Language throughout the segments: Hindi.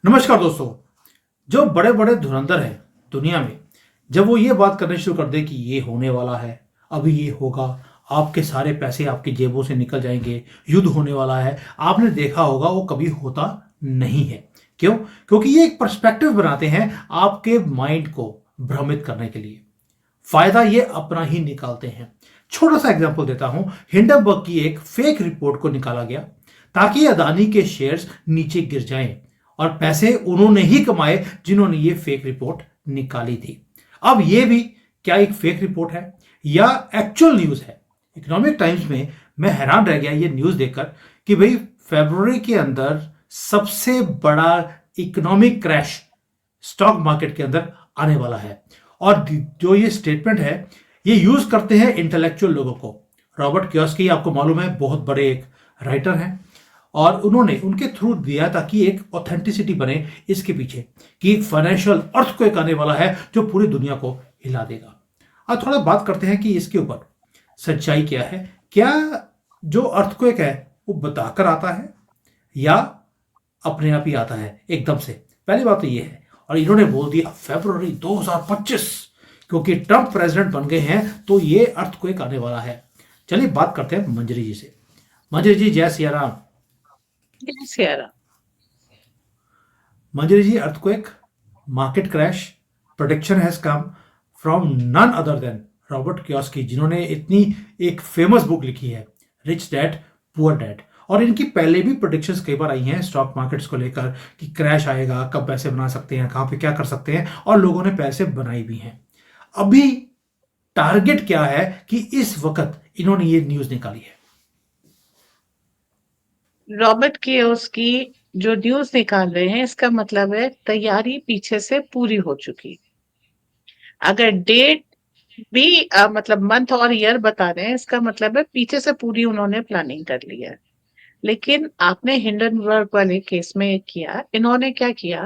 नमस्कार दोस्तों। जो बड़े बड़े धुरंधर हैं दुनिया में, जब वो ये बात करने शुरू कर दे कि ये होने वाला है, अभी ये होगा, आपके सारे पैसे आपकी जेबों से निकल जाएंगे, युद्ध होने वाला है, आपने देखा होगा वो कभी होता नहीं है। क्यों? क्योंकि ये एक पर्सपेक्टिव बनाते हैं आपके माइंड को भ्रमित करने के लिए। फायदा ये अपना ही निकालते हैं। छोटा सा एग्जांपल देता हूं। हिंडनबर्ग की एक फेक रिपोर्ट को निकाला गया ताकि अदानी के शेयर्स नीचे गिर जाएं, और पैसे उन्होंने ही कमाए जिन्होंने ये फेक रिपोर्ट निकाली थी। अब ये भी क्या एक फेक रिपोर्ट है या एक्चुअल न्यूज है? इकोनॉमिक टाइम्स में मैं हैरान रह गया ये न्यूज देखकर कि भाई फरवरी के अंदर सबसे बड़ा इकोनॉमिक क्रैश स्टॉक मार्केट के अंदर आने वाला है। और जो ये स्टेटमेंट है ये यूज करते हैं इंटेलेक्चुअल लोगों को। रॉबर्ट कियोस्की आपको मालूम है बहुत बड़े एक राइटर हैं, और उन्होंने उनके थ्रू दिया ताकि एक ऑथेंटिसिटी बने इसके पीछे कि एक फाइनेंशियल अर्थक्वेक आने वाला है जो पूरी दुनिया को हिला देगा। अब थोड़ा बात करते हैं कि इसके ऊपर सच्चाई क्या है। क्या जो अर्थक्वेक है वो बताकर आता है या अपने आप ही आता है एकदम से? पहली बात तो ये है। और इन्होंने बोल दिया फरवरी 2025, क्योंकि ट्रंप प्रेसिडेंट बन गए हैं तो ये अर्थक्वेक आने वाला है। चलिए बात करते हैं मंजरी जी से। Manjari ji, Jai Siya Ram. Yes, Yara. Manjari ji, earthquake, market crash prediction has come from none other than Robert Kiyosaki, जिन्होंने इतनी एक फेमस बुक लिखी है रिच डैड पुअर डैड। और इनकी पहले भी प्रोडिक्शंस कई बार आई हैं स्टॉक मार्केट्स को लेकर कि क्रैश आएगा, कब पैसे बना सकते हैं, कहाँ पे क्या कर सकते हैं, और लोगों ने पैसे बनाए भी हैं। अभी टारगेट क्या है कि इस वक्त इन्होंने ये न्यूज निकाली है? रॉबर्ट की जो न्यूज निकाल रहे हैं इसका मतलब है तैयारी पीछे से पूरी हो चुकी। अगर डेट भी मतलब मंथ और ईयर बता रहे हैं इसका मतलब है पीछे से पूरी उन्होंने प्लानिंग कर ली है। लेकिन आपने हिंडनबर्ग वाले केस में किया, इन्होंने क्या किया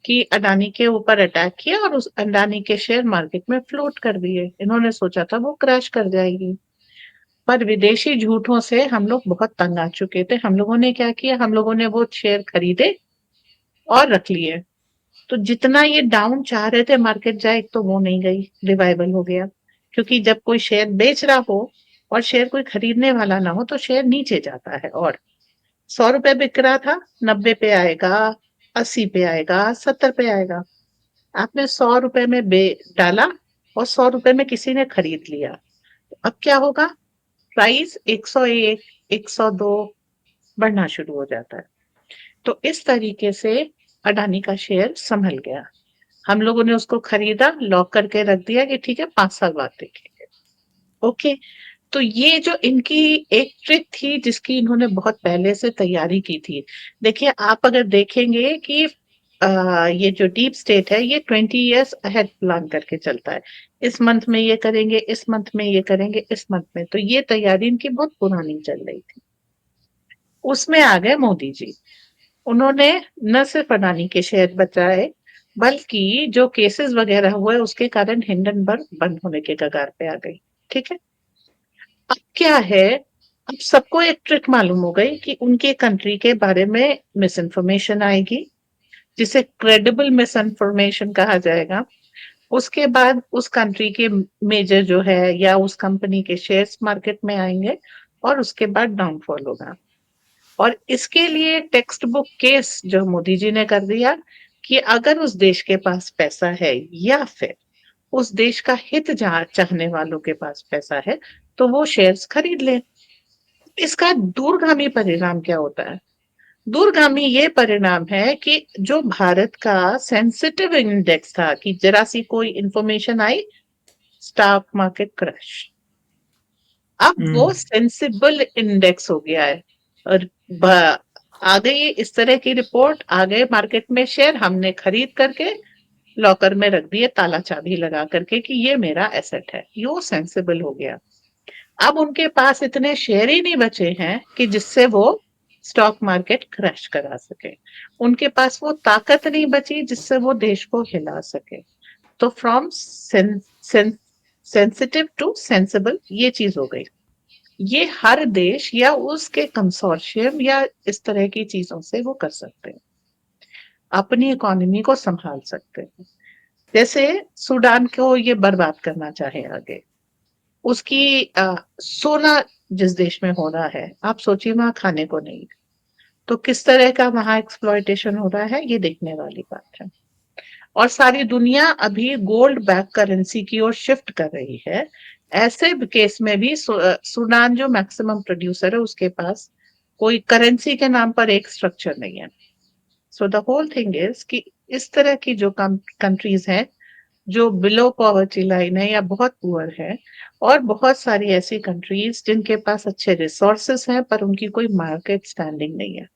कि अडानी के ऊपर अटैक किया और उस अडानी के शेयर मार्केट में फ्लोट कर दिए। इन्होंने सोचा था वो क्रैश कर जाएगी, पर विदेशी झूठों से हम लोग बहुत तंग आ चुके थे। हम लोगों ने क्या किया, हम लोगों ने वो शेयर खरीदे और रख लिए। तो जितना ये डाउन चाह रहे थे मार्केट जाए, तो वो नहीं गई, रिवाइवल हो गया। क्योंकि जब कोई शेयर बेच रहा हो और शेयर कोई खरीदने वाला ना हो तो शेयर नीचे जाता है। और 100 रुपए बिक रहा था, 90 पे आएगा, 80 पे आएगा, 70 पे आएगा। आपने 100 रुपए में बे डाला और 100 रुपए में किसी ने खरीद लिया। अब क्या होगा, प्राइस 101, 102 बढ़ना शुरू हो जाता है। तो इस तरीके से अडानी का शेयर संभल गया। हम लोगों ने उसको खरीदा, लॉक करके रख दिया कि ठीक है 5 साल बाद देखेंगे। ओके। तो ये जो इनकी एक ट्रिक थी जिसकी इन्होंने बहुत पहले से तैयारी की थी। देखिए, आप अगर देखेंगे कि ये जो डीप स्टेट है ये 20 ईयर्स अहेड प्लान करके चलता है। इस मंथ में ये करेंगे, इस मंथ में ये करेंगे, इस मंथ में। तो ये तैयारी इनकी बहुत पुरानी चल रही थी। उसमें आ गए मोदी जी। उन्होंने न सिर्फ अडानी के शेयर बचाए, बल्कि जो केसेस वगैरह हुए उसके कारण हिंडनबर्ग बंद होने के कगार पे आ गई। ठीक है। अब क्या है, अब सबको एक ट्रिक मालूम हो गई कि उनके कंट्री के बारे में मिस इन्फॉर्मेशन आएगी, जिसे क्रेडिबल मिस इन्फॉर्मेशन कहा जाएगा। उसके बाद उस कंट्री के मेजर जो है या उस कंपनी के शेयर्स मार्केट में आएंगे और उसके बाद डाउनफॉल होगा। और इसके लिए टेक्स्ट बुक केस जो मोदी जी ने कर दिया कि अगर उस देश के पास पैसा है या फिर उस देश का हित चाहने वालों के पास पैसा है तो वो शेयर्स खरीद ले। इसका दूरगामी परिणाम क्या होता है? दूरगामी ये परिणाम है कि जो भारत का सेंसिटिव इंडेक्स था कि जरा सी कोई इंफॉर्मेशन आई, स्टॉक मार्केट क्रैश, अब वो हम्म। सेंसिबल इंडेक्स हो गया है। और आ गई इस तरह की रिपोर्ट, आ गए मार्केट में शेयर, हमने खरीद करके लॉकर में रख दिए ताला चाबी लगा करके कि ये मेरा एसेट है, ये वो सेंसिबल हो गया। अब उनके पास इतने शेयर ही नहीं बचे हैं कि जिससे वो स्टॉक मार्केट क्रैश करा सके। उनके पास वो ताकत नहीं बची जिससे वो देश को हिला सके। तो फ्रॉम सेंसिटिव टू सेंसिबल ये चीज हो गई। ये हर देश या उसके कंसोर्शियम या इस तरह की चीजों से वो कर सकते हैं। अपनी इकोनॉमी को संभाल सकते हैं। जैसे सूडान को ये बर्बाद करना चाहे आगे, उसकी सोना जिस देश में हो रहा है, आप सोचिए वहां खाने को नहीं, तो किस तरह का वहां एक्सप्लॉयटेशन हो रहा है, ये देखने वाली बात है। और सारी दुनिया अभी गोल्ड बैक करेंसी की ओर शिफ्ट कर रही है। ऐसे केस में भी सूडान जो मैक्सिमम प्रोड्यूसर है, उसके पास कोई करेंसी के नाम पर एक स्ट्रक्चर नहीं है। So the whole thing is कि इस तरह की जो कंट्रीज हैं जो बिलो पॉवर्टी लाइन है या बहुत पुअर है, और बहुत सारी ऐसी कंट्रीज जिनके पास अच्छे रिसोर्सेस हैं पर उनकी कोई मार्केट स्टैंडिंग नहीं है,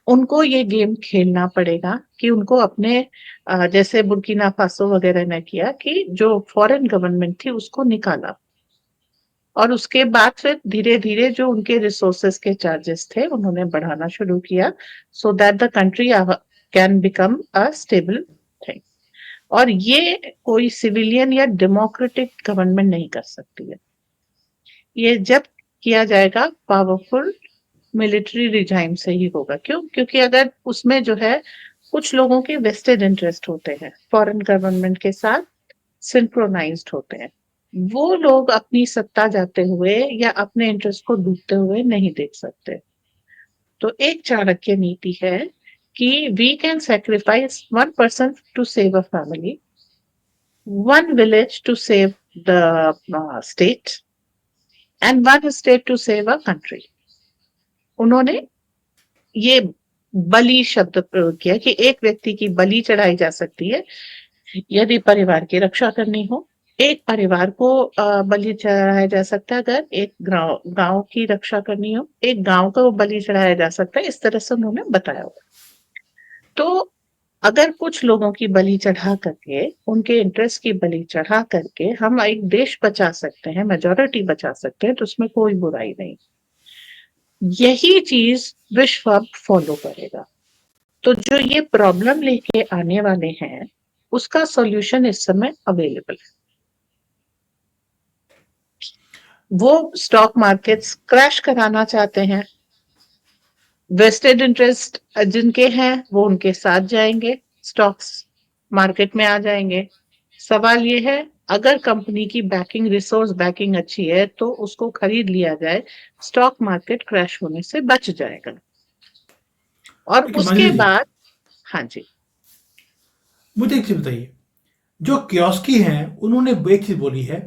उनको ये गेम खेलना पड़ेगा कि उनको अपने जैसे बुर्किना फासो वगैरह ने किया कि जो फॉरेन गवर्नमेंट थी उसको निकाला, और उसके बाद फिर धीरे धीरे जो उनके रिसोर्सेस के चार्जेस थे उन्होंने बढ़ाना शुरू किया, so that the country can become a stable thing. और ये कोई सिविलियन या डेमोक्रेटिक गवर्नमेंट नहीं कर सकती है। ये जब किया जाएगा पावरफुल मिलिट्री रिजाइम से ही होगा। क्यों? क्योंकि अगर उसमें जो है कुछ लोगों के वेस्टेड इंटरेस्ट होते हैं, फॉरेन गवर्नमेंट के साथ सिंक्रोनाइज्ड होते हैं, वो लोग अपनी सत्ता जाते हुए या अपने इंटरेस्ट को डूबते हुए नहीं देख सकते। तो एक चाणक्य नीति है कि we can sacrifice one person to save a family, one village to save the state, and one state to save a country. उन्होंने ये बलि शब्द प्रयोग किया कि एक व्यक्ति की बलि चढ़ाई जा सकती है यदि परिवार की रक्षा करनी हो, एक परिवार को बलि चढ़ाया जा सकता है अगर एक गांव गांव की रक्षा करनी हो, एक गांव को बलि चढ़ाया जा सकता है। इस तरह से उन्होंने बताया हुआ। तो अगर कुछ लोगों की बलि चढ़ा करके, उनके इंटरेस्ट की बलि चढ़ा करके हम एक देश बचा सकते हैं, मेजोरिटी बचा सकते हैं, तो उसमें कोई बुराई नहीं। यही चीज विश्व अब फॉलो करेगा। तो जो ये प्रॉब्लम लेके आने वाले हैं उसका सॉल्यूशन इस समय अवेलेबल है। वो स्टॉक मार्केट्स क्रैश कराना चाहते हैं, वेस्टेड इंटरेस्ट जिनके हैं वो उनके साथ जाएंगे, स्टॉक्स मार्केट में आ जाएंगे। सवाल ये है अगर कंपनी की बैकिंग, रिसोर्स बैकिंग अच्छी है तो उसको खरीद लिया जाए, स्टॉक मार्केट क्रैश होने से बच जाएगा। और देखिए उसके मंजरी जी, बाद, हाँ जी, मुझे एक चीज बताइए। जो कियोस्की हैं उन्होंने एक चीज बोली है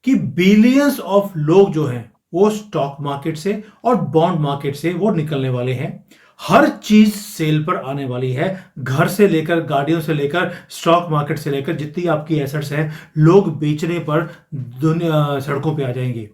कि बिलियंस ऑफ लोग जो हैं वो स्टॉक मार्केट से और बॉन्ड मार्केट से वो निकलने वाले हैं। हर चीज सेल पर आने वाली है, घर से लेकर गाड़ियों से लेकर स्टॉक मार्केट से लेकर जितनी आपकी एसेट्स हैं लोग बेचने पर दुनिया सड़कों पे आ जाएंगे।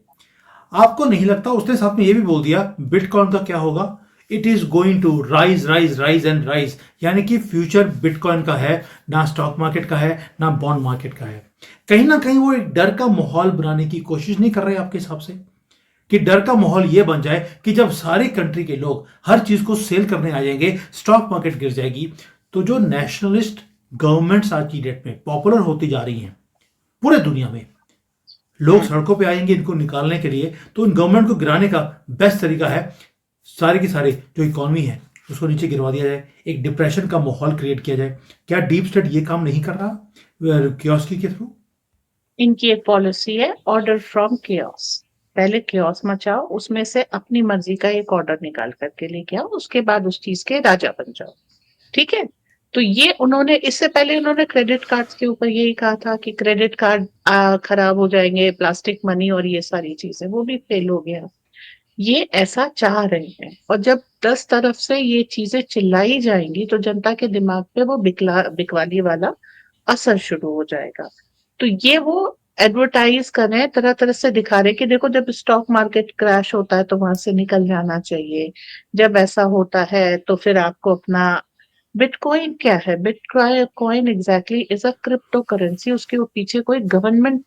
आपको नहीं लगता? उसने साथ में ये भी बोल दिया बिटकॉइन का क्या होगा। It is going to rise rise rise and rise, यानी कि फ्यूचर बिटकॉइन का है, ना स्टॉक मार्केट का है ना बॉन्ड मार्केट का है। कहीं ना कहीं वो एक डर का माहौल बनाने की कोशिश नहीं कर रहे आपके हिसाब से? कि डर का माहौल ये बन जाए कि जब सारी कंट्री के लोग हर चीज को सेल करने आ जाएंगे, स्टॉक मार्केट गिर जाएगी, तो जो नेशनलिस्ट गवर्नमेंट्स आज की डेट में पॉपुलर होती जा रही हैं पूरे दुनिया में, लोग हम्म, सड़कों पे आएंगे इनको निकालने के लिए, तो इन गवर्नमेंट को गिराने का बेस्ट तरीका है सारे की सारी जो इकोनॉमी है उसको नीचे गिरवा दिया जाए, एक डिप्रेशन का माहौल क्रिएट किया जाए। क्या डीप स्टेट ये काम नहीं कर रहा कियोस्की के थ्रू? इनकी एक पॉलिसी है ऑर्डर फ्रॉम केओस। पहले केओस मचाओ, उसमें से अपनी मर्जी का एक ऑर्डर निकाल करके लेके आओ, उसके बाद उस चीज के राजा बन जाओ। ठीक है? तो ये उन्होंने, इससे पहले उन्होंने क्रेडिट कार्ड्स के ऊपर यही कहा था कि क्रेडिट कार्ड खराब हो जाएंगे, प्लास्टिक मनी और ये सारी चीजें, वो भी फेल हो गया। ये ऐसा चाह रहे हैं, और जब 10 तरफ से ये चीजें चिल्लाई जाएंगी तो जनता के दिमाग पे वो बिकवाली वाला असर शुरू हो जाएगा। तो ये वो एडवर्टाइज कर रहे हैं, तरह तरह से दिखा रहे हैं कि देखो जब स्टॉक मार्केट क्रैश होता है तो वहां से निकल जाना चाहिए, जब ऐसा होता है तो फिर आपको अपना, बिटकॉइन क्या है? Bitcoin exactly is a crypto currency, उसके पीछे कोई गवर्नमेंट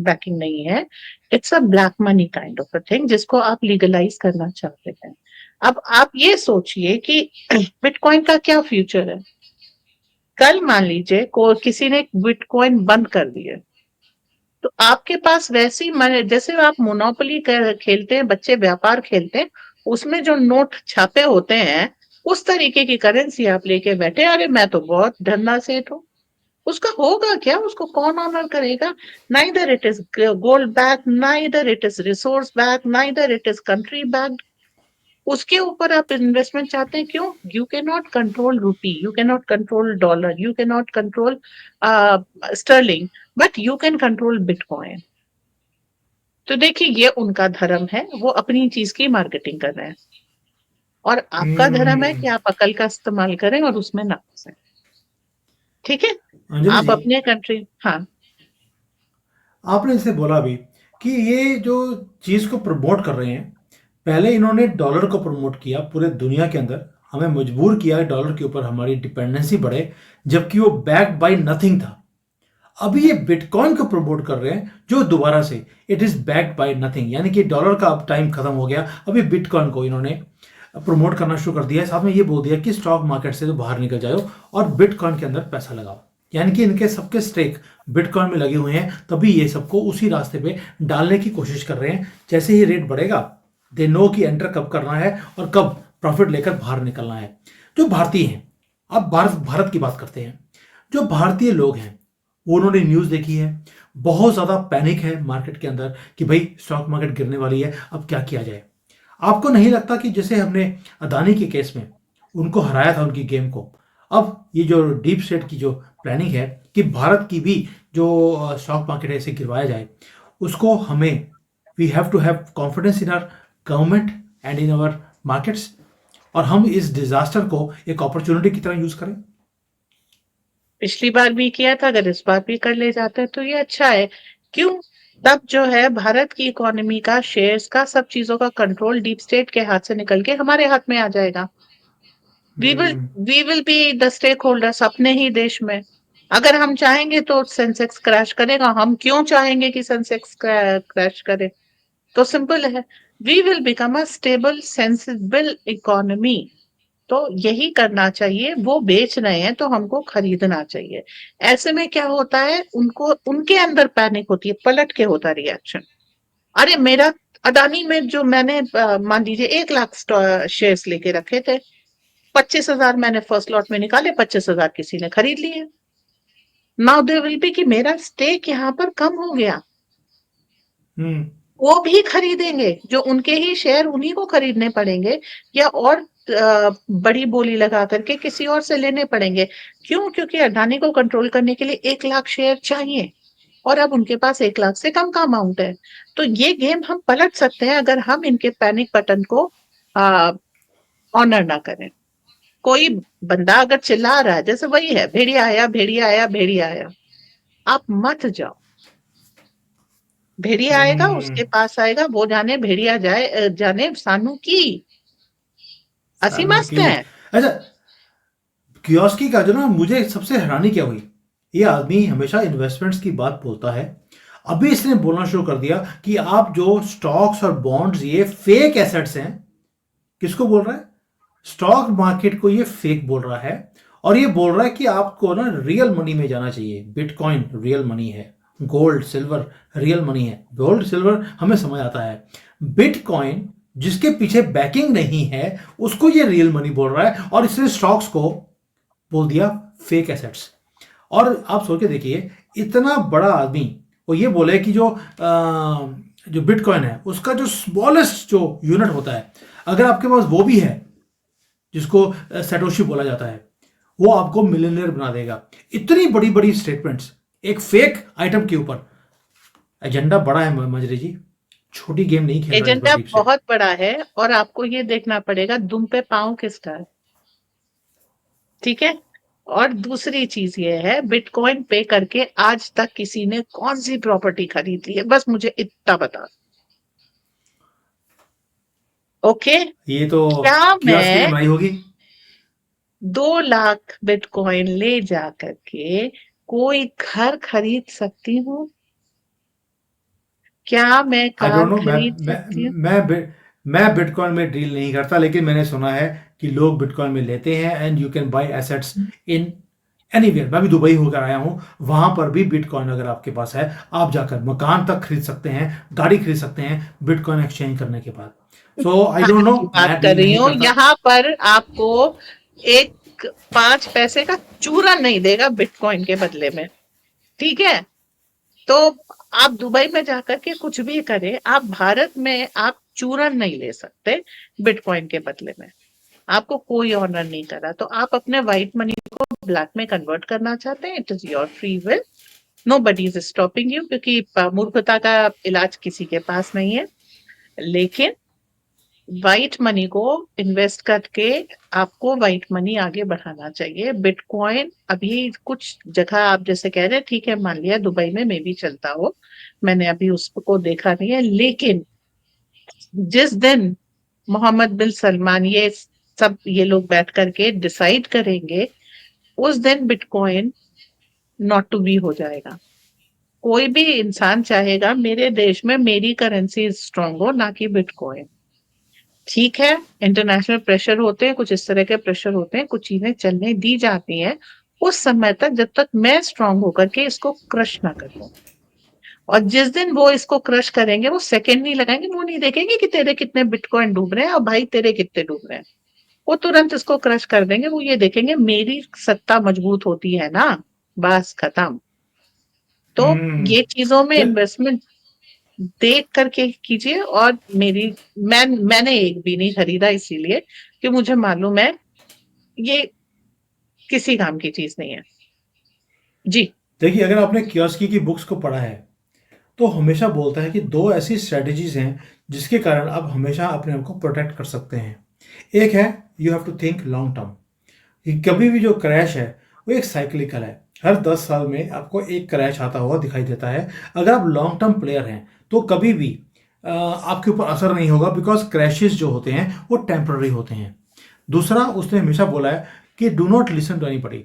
बैकिंग नहीं है। It's a black money kind of a thing जिसको आप लीगलाइज करना चाहते हैं। अब आप ये सोचिए कि बिटकॉइन का क्या फ्यूचर है। कल मान लीजिए को किसी ने बिटकॉइन बंद कर दिया, तो आपके पास वैसी मन, जैसे आप मोनोपोली खेलते हैं, बच्चे व्यापार खेलते हैं, उसमें जो नोट छापे होते हैं उस तरीके की करेंसी आप लेके बैठे, अरे मैं तो बहुत धन्ना सेठ हूँ। उसका होगा क्या? उसको कौन ऑनर करेगा? Neither it is gold back, neither it is resource back, neither it is country back. उसके ऊपर आप इन्वेस्टमेंट चाहते हैं, क्यों? You can not control rupee, you can not control dollar, you can not control sterling, but you can control bitcoin. तो देखिए, ये उनका धर्म है, वो अपनी चीज की मार्केटिंग कर रहे हैं। और आपका धर्म है हम्म। कि आप अकल का इस्तेमाल करें और उसमें ना फंसें। ठीक है? अंजलि आप जी, अपने कंट्री, हाँ। आपने इसे बोला भी कि ये जो चीज़ को प्रमोट कर रहे हैं, पहले इन्होंने डॉलर को प्रमोट किया पूरे दुनिया के अंदर, हमें मजबूर किया डॉलर के ऊपर हमारी डिपेंडेंसी बढ़े, जबकि वो बैक्ड बाय नथिंग था। अभी ये बिटकॉइन को प्रमोट कर रहे हैं जो दोबारा से it is backed by nothing, यानी कि डॉलर का अब टाइम खत्म हो गया, अभी बिटकॉइन को इन्होंने प्रमोट करना शुरू कर दिया है। साथ में ये बोल दिया कि स्टॉक मार्केट से तो बाहर निकल जाओ और बिटकॉइन के अंदर पैसा लगाओ, यानी कि इनके सबके स्टेक बिटकॉइन में लगे हुए हैं, तभी ये सबको उसी रास्ते पे डालने की कोशिश कर रहे हैं। जैसे ही रेट बढ़ेगा, दे नो कि एंटर कब करना है और कब प्रॉफिट लेकर बाहर निकलना है। जो भारतीय हैं, अब भारत भारत की बात करते हैं, जो भारतीय लोग हैं वो उन्होंने न्यूज़ देखी है, बहुत ज़्यादा पैनिक है मार्केट के अंदर कि भाई स्टॉक मार्केट गिरने वाली है, अब क्या किया जाए। आपको नहीं लगता कि जैसे हमने अदानी के केस में उनको हराया था उनकी गेम को, अब ये जो डीप स्टेट की जो प्लानिंग है कि भारत की भी जो स्टॉक मार्केट है इसे गिरवाया जाए, उसको हमें we have to have confidence in our government and in our markets, और हम इस डिजास्टर को एक अपॉर्चुनिटी की तरह यूज करें। पिछली बार भी किया था, अगर इस बार भी कर ले जाते हैं तो ये अच्छा है। क्यों? तब जो है भारत की इकोनॉमी का, शेयर्स का, सब चीजों का कंट्रोल डीप स्टेट के हाथ से निकल के हमारे हाथ में आ जाएगा। We will hmm. We will be the stakeholders अपने ही देश में। अगर हम चाहेंगे तो सेंसेक्स क्रैश करेगा, हम क्यों चाहेंगे कि सेंसेक्स क्रैश करे? तो सिंपल है, we will become a stable sensible economy. तो यही करना चाहिए। वो बेच रहे हैं तो हमको खरीदना चाहिए। ऐसे में क्या होता है, उनको उनके अंदर पैनिक होती है, पलट के होता रिएक्शन। अरे मेरा अडानी में जो मैंने मान लीजिए 1 लाख शेयर्स लेके रखे थे, 25,000 मैंने फर्स्ट लॉट में निकाले, 25,000 किसी ने खरीद लिए। नाउ दे विल बी कि मेरा स्टेक यहाँ पर कम हो गया। हम्म। वो भी खरीदेंगे, जो उनके ही शेयर उन्हीं को खरीदने पड़ेंगे, या और बड़ी बोली लगा करके किसी और से लेने पड़ेंगे। क्यों? क्योंकि अडानी को कंट्रोल करने के लिए 1 लाख शेयर चाहिए, और अब उनके पास 1 लाख से कम का अमाउंट है। तो ये गेम हम पलट सकते हैं अगर हम इनके पैनिक बटन को ऑनर ना करें। कोई बंदा अगर चिल्ला रहा है, जैसे वही है, भेड़िया आया, भेड़िया आया, भेड़िया आया, आप मत जाओ। भेड़िया आएगा, उसके हम्म। पास आएगा, वो जाने भेड़िया जाए, जाने सानू की। हंसी सानू मस्त की। है। अच्छा, कियोस्की का जो ना, मुझे सबसे हैरानी क्या हुई, ये आदमी हमेशा इन्वेस्टमेंट्स की बात बोलता है, अभी इसने बोलना शुरू कर दिया कि आप जो स्टॉक्स और बॉन्ड्स ये फेक एसेट्स हैं। किसको बोल रहा है? स्टॉक मार्केट को ये फेक बोल रहा है, और ये बोल रहा है कि आपको ना रियल मनी में जाना चाहिए। बिटकॉइन रियल मनी है, गोल्ड सिल्वर रियल मनी है। गोल्ड सिल्वर हमें समझ आता है, बिटकॉइन जिसके पीछे बैकिंग नहीं है उसको ये रियल मनी बोल रहा है, और इसने स्टॉक्स को बोल दिया फेक एसेट्स। और आप सोच के देखिए, इतना बड़ा आदमी वो ये बोले कि जो बिटकॉइन है उसका जो स्मॉलेस्ट जो यूनिट होता है, अगर आपके पास वो भी है, जिसको सैटोशी बोला जाता है, वो आपको मिलियनर बना देगा। इतनी बड़ी बड़ी स्टेटमेंट्स एक फेक आइटम के ऊपर। एजेंडा बड़ा है मजरी जी, छोटी गेम नहीं खेल रहा इस बार एजेंडा डीप से। बहुत बड़ा है, और आपको ये देखना पड़ेगा दुम पे पांव किसका है। ठीक है? और दूसरी चीज ये है, बिटकॉइन पे करके आज तक किसी ने कौन सी प्रॉपर्टी खरीद ली है, बस मुझे इतना बता। ओके? ये तो क्या कियोस्की ने मैं बनाई होगी। 2 लाख बिटकॉइन ले जा करके कोई घर खरीद सकती हूँ? क्या मैं आई डोंट कार नो। खरीद सकती हूँ? मैं बिटकॉइन में डील नहीं करता, लेकिन मैंने सुना है कि लोग बिटकॉइन में लेते हैं and you can buy assets in anywhere, मैं भी दुबई होकर आया हूं, वहां पर भी बिटकॉइन अगर आपके पास है, आप जाकर मकान तक खरीद सकते हैं, गाड़ी खरीद सकते हैं बिटकॉइन एक्सचेंज करने के बाद। सो आई डोंट खाने नो, की बात मैं कर डील रही नहीं हूँ, करता। यहाँ पर आपको एक 5 पैसे का चूरा नहीं देगा बिटकॉइन के बदले में, ठीक है? तो आप दुबई में जाकर के कुछ भी करें, आप भारत में आप चूरन नहीं ले सकते बिटकॉइन के बदले में। आपको कोई ऑनर नहीं करा, तो आप अपने व्हाइट मनी को ब्लैक में कन्वर्ट करना चाहते हैं, it is your free will, nobody is stopping you, क्योंकि मूर्खता का इलाज किसी के पास नहीं है। लेकिन व्हाइट मनी को इन्वेस्ट करके आपको व्हाइट मनी आगे बढ़ाना चाहिए। बिटकॉइन अभी कुछ जगह आप जैसे कह रहे हैं, ठीक है, मान लिया दुबई में मे भी चलता हो, मैंने अभी उसको देखा नहीं है, लेकिन जिस दिन मोहम्मद बिन सलमान ये लोग बैठ करके डिसाइड करेंगे, उस दिन बिटकॉइन नॉट टू बी हो जाएगा। कोई भी इंसान चाहेगा मेरे देश में मेरी करेंसी स्ट्रांग हो, ना कि बिटकॉइन। ठीक है, इंटरनेशनल प्रेशर होते हैं, कुछ इस तरह के प्रेशर होते हैं, कुछ चीजें चलने दी जाती हैं उस समय तक, जब तक मैं स्ट्रांग होकर के इसको क्रश ना कर लूं। और जिस दिन वो इसको क्रश करेंगे, वो सेकंड नहीं लगाएंगे, वो नहीं देखेंगे कि तेरे कितने बिटकॉइन डूब रहे हैं और भाई तेरे कितने डूब रहे हैं, वो तुरंत इसको क्रश कर देंगे। वो ये देखेंगे मेरी सत्ता मजबूत होती है ना, बस खत्म। तो हम्म। ये चीजों में चल, इन्वेस्टमेंट देख करके कीजिए। और मैंने एक भी नहीं खरीदा, इसीलिए कि मुझे मालूम है ये किसी काम की चीज नहीं है। जी। देखिए, अगर आपने कियोस्की की बुक्स को पढ़ा है तो हमेशा बोलता है कि दो ऐसी स्ट्रेटजीज हैं जिसके कारण आप हमेशा अपने आप को प्रोटेक्ट कर सकते हैं। एक है, you have to think long term, कि कभी भी जो क्रैश है वो एक साइक्लिकल है, हर 10 साल में आपको एक क्रैश आता हुआ दिखाई देता है। अगर आप लॉन्ग टर्म प्लेयर हैं तो कभी भी आपके ऊपर असर नहीं होगा, बिकॉज क्रैशेस जो होते हैं वो टेम्पररी होते हैं। दूसरा, उसने हमेशा बोला है कि do not listen to anybody,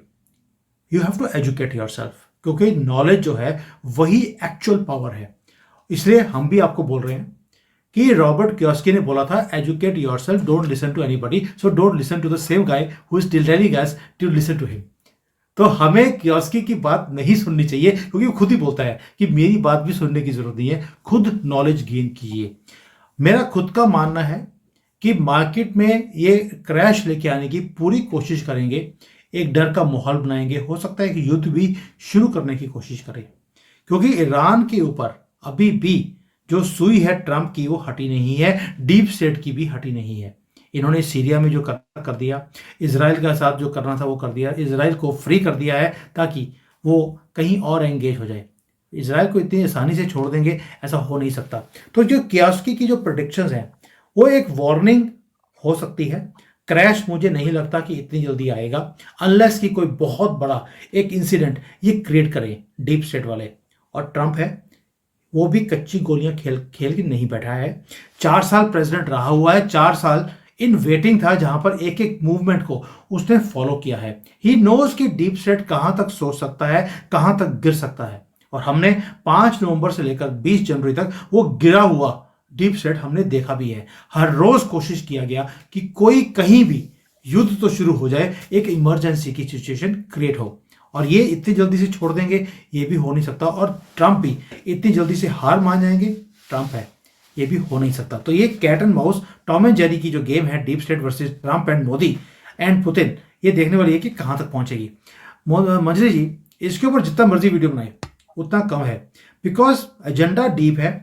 you have to educate yourself, क्योंकि नॉलेज जो है वही एक्चुअल पावर है। इसलिए हम भी आपको बोल रहे हैं कि रॉबर्ट कियोस्की ने बोला था, educate yourself, don't listen to anybody, so don't listen to the same guy who is still telling us to listen to him. तो हमें कियोस्की की बात नहीं सुननी चाहिए, क्योंकि वो खुद ही बोलता है कि मेरी बात भी सुनने की जरूरत नहीं है, खुद नॉलेज गेन कीजिए। मेरा खुद का मानना है कि मार्केट में ये क्रैश लेके आने की पूरी कोशिश करेंगे, एक डर का माहौल बनाएंगे, हो सकता है कि युद्ध भी शुरू करने की कोशिश करें, क्योंकि ईरान के ऊपर अभी भी जो सुई है ट्रंप की वो हटी नहीं है, डीप स्टेट की भी हटी नहीं है। इन्होंने सीरिया में जो कर दिया, इसराइल के साथ जो करना था वो कर दिया, इसराइल को फ्री कर दिया है ताकि वो कहीं और एंगेज हो जाए। इसराइल को इतनी आसानी से छोड़ देंगे, ऐसा हो नहीं सकता। तो जो कियोस्की की जो प्रोडिक्शंस हैं वो एक वार्निंग हो सकती है। क्रैश मुझे नहीं लगता कि इतनी जल्दी आएगा, अनलेस कि कोई बहुत बड़ा एक इंसिडेंट ये क्रिएट करे डीप स्टेट वाले। और ट्रंप है, वो भी कच्ची गोलियां खेल खेल के नहीं बैठा है। 4 साल प्रेसिडेंट रहा हुआ है, 4 साल इन वेटिंग था, जहां पर एक एक मूवमेंट को उसने फॉलो किया है। ही नोज कि डीप स्टेट कहां तक सोच सकता है, कहां तक गिर सकता है। और हमने 5 नवंबर से लेकर 20 जनवरी तक वो गिरा हुआ डीप स्टेट हमने देखा भी है। हर रोज कोशिश किया गया कि कोई कहीं भी युद्ध तो शुरू हो जाए, एक इमरजेंसी की सिचुएशन क्रिएट हो। और ये इतनी जल्दी से छोड़ देंगे, ये भी हो नहीं सकता। और ट्रंप भी इतनी जल्दी से हार मान जाएंगे, ट्रंप है, ये भी हो नहीं सकता। तो ये cat and mouse, Tom and Jerry की जो गेम है, deep state versus Trump and Modi and Putin, ये देखने वाली है कि कहां तक पहुंचेगी। मंजरी जी, इसके ऊपर जितना मर्जी वीडियो बनाए उतना कम है, बिकॉज एजेंडा डीप है।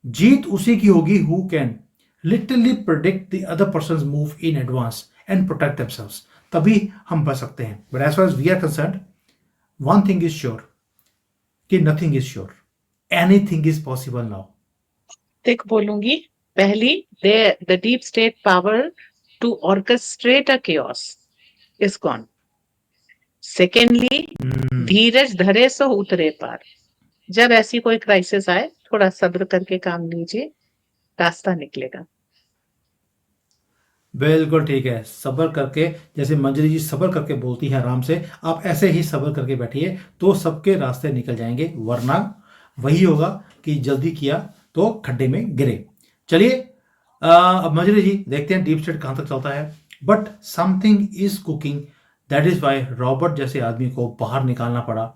जीत उसी की होगी who can literally predict the other person move in advance and protect themselves, तभी हम बच सकते हैं। But as far as we are concerned, one thing is sure कि nothing is sure, anything is possible now. देख बोलूंगी, पहली, the deep state power to orchestrate a chaos is gone. Secondly, धीरज धरे सो उतरे पार। जब ऐसी कोई क्राइसिस आए, थोड़ा सब्र करके काम लीजिए, रास्ता निकलेगा। बिल्कुल ठीक है, सब्र करके, जैसे मंजरी जी सब्र करके बोलती है आराम से, आप ऐसे ही सब्र करके बैठिए तो सबके रास्ते निकल जाएंगे। वरना वही होगा कि जल्दी किया तो खड्डे में गिरे। चलिए, अब मंजरी जी देखते हैं डीप स्टेट कहां तक चलता है। But something is cooking that is why Robert जैसे आदमी को बाहर निकालना पड़ा।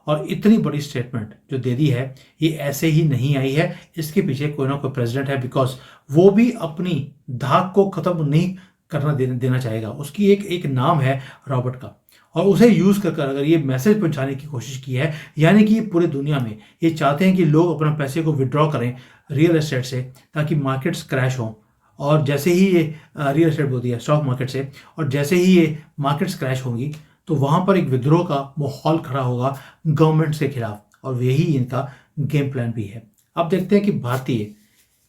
और इतनी बड़ी स्टेटमेंट जो दे दी है, ये ऐसे ही नहीं आई है, इसके पीछे कोई ना कोई प्रेसिडेंट है, बिकॉज वो भी अपनी धाक को ख़त्म नहीं करना देना चाहेगा। उसकी एक नाम है रॉबर्ट का, और उसे यूज़ कर अगर ये मैसेज पहुंचाने की कोशिश की है, यानी कि पूरे दुनिया में ये चाहते हैं कि लोग अपना पैसे को विड्रॉ करें रियल एस्टेट से, ताकि मार्केट्स क्रैश हों। और जैसे ही ये रियल एस्टेट बोलती है स्टॉक मार्केट से, और जैसे ही ये मार्केट्स क्रैश होंगी, तो वहाँ पर एक विद्रोह का माहौल खड़ा होगा गवर्नमेंट के खिलाफ, और यही इनका गेम प्लान भी है। अब देखते हैं कि भारतीय,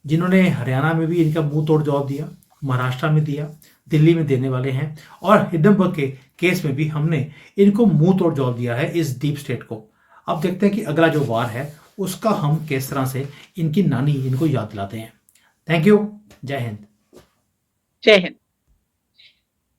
जिन्होंने हरियाणा में भी इनका मुंह तोड़ जवाब दिया, महाराष्ट्र में दिया, दिल्ली में देने वाले हैं, और हिडनबर्ग के केस में भी हमने इनको मुंह तोड़ जवाब दिया है इस डीप स्टेट को। अब देखते हैं कि अगला जो वार है उसका हम किस तरह से इनकी नानी इनको याद दिलाते हैं। Thank you. जय हिंद। जय हिंद।